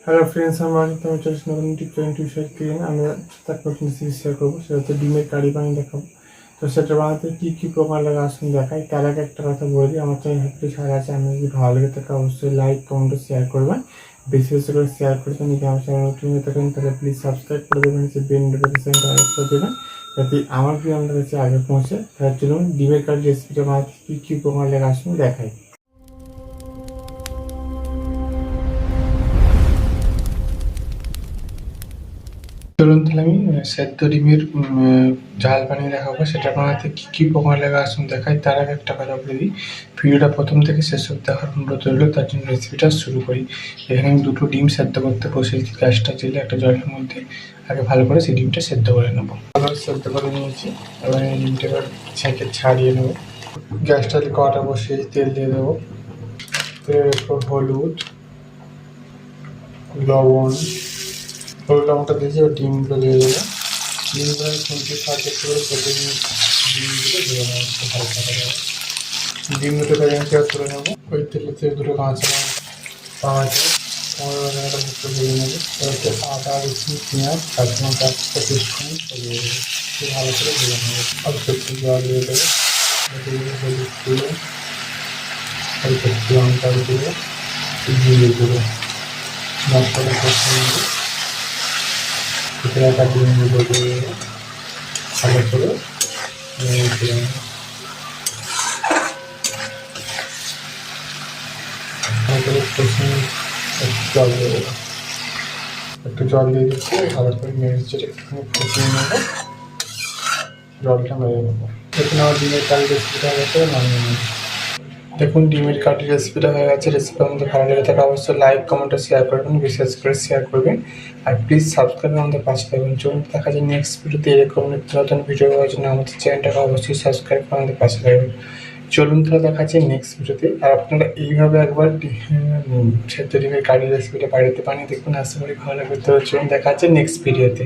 Hello friends, আমার আমি চলে নতুন টিউশন ক্রিয়েন আমরা তার নতুন রেসিপি শেয়ার করবো। সেটা হচ্ছে ডিমের কারি বানিয়ে দেখাবো। তো সেটা বানাতে কী কী প্রকার লাগে আসুন দেখাই। তার আগে একটা কথা বলে দিই, আমার চ্যানেল হ্যাপি ছাড়া আছে। আমি যদি ভালো লেগে থাকে অবশ্যই লাইক কমেন্ট শেয়ার করবেন, বেশি বেশি করে শেয়ার করবেন। যদি আমার চ্যানেল নতুন হয়ে থাকেন তাহলে প্লিজ সাবস্ক্রাইব করে দেবেন, নিচে বেল নোটিফিকেশনটা অন করে দেবেন যাতে আমার ভিডিও আমাদের কাছে আগে পৌঁছে। তার জন্য ডিমের কারি রেসিপিটা বানাতে কী কী প্রকার লাগে আসুন দেখাই। চলুন তাহলে আমি সেদ্ধ ডিমের ঝাল বানিয়ে দেখাবো। সেটা বানাতে কী কী উপকরণ লাগে আসুন দেখাই। তার আগে একটা কথা বলে দিই, ভিডিওটা প্রথম থেকে শেষ অবধি দেখার অনুরোধ রইল। তার জন্য রেসিপিটা শুরু করি। এখানে আমি দুটো ডিম সেদ্ধ করতে বসেছি। গ্যাসটা জেলে একটা জলের মধ্যে আগে ভালো করে সেই ডিমটা সেদ্ধ করে নেবো। ভালো সেদ্ধ করে নিয়েছি, এবার এই ডিমটা এবার ছেঁকে ছাড়িয়ে নেবো। গ্যাসটা কড়াটা বসিয়ে তেল দিয়ে দেবো। তেলের উপর হলুদ, লবণ, হলুদ লবণটা দিয়েছি, এবার ডিমগুলো দিয়ে দেবো। ডিমগুলো খুঁজে সাহায্য করে কেটে নিয়ে ডিমগুলো দিয়ে নেবো একটু হালকা করে। ডিম দুটো ভেজে নিতে তুলে নেবো। ওই তেলেতে দুটো কাঁচা পাওয়া যায়, পনেরো বাজারটা মুখে ভেজে নেবো। এবারে আদা, রসুন, পেঁয়াজ, কাঁচা লঙ্কা পেস্ট করে ছড়িয়ে দেবো। একটু ভালো করে ভেজে নেবো। অল্প একটু জল দিয়ে দেবো। হলুদ দিয়ে অল্প একটু লঙ্কা দিয়ে দিয়ে দেবো। মশলা কষে নেবো। ভিতরে একটা ডিমগুলো দিয়ে দেবো। ভালো করে নেড়ে চেড়ে নেবো। ভালো করে কষে একটু জল দিয়ে দেবো। একটু জল দিয়ে দিচ্ছি, ভালো করে নেড়ে চেড়ে একটুখানি ফুটিয়ে নেবো। জলটা মেরে নেবো। দেখুন আমার ডিমের কারি রেসিপিটা হয়ে গেছে, নামিয়ে নেবো। দেখুন ডিমের কারি রেসিপিটা হয়ে গেছে। রেসিপি আমাদের ভালো লেগে থাকে অবশ্যই লাইক কমেন্ট শেয়ার করবেন, বিশেষ করে শেয়ার করবেন। আর প্লিজ সাবস্ক্রাইব আমাদের পাশে থাকবেন। চলুন দেখা যায় নেক্সট ভিডিওতে এরকম নিত্য নতুন ভিডিও পাওয়ার জন্য আমাদের চ্যানেলটাকে অবশ্যই সাবস্ক্রাইব করে আমাদের পাশে থাকবেন। চলুন তাহলে দেখা যাচ্ছে নেক্সট ভিডিওতে। আর আপনারা এইভাবে একবার সেদ্ধ ডিমের কারি রেসিপিটা বাড়িতে বানিয়ে দেখুন, আশা করি ভালো লাগবে। তো চলুন দেখা যাচ্ছে নেক্সট ভিডিওতে।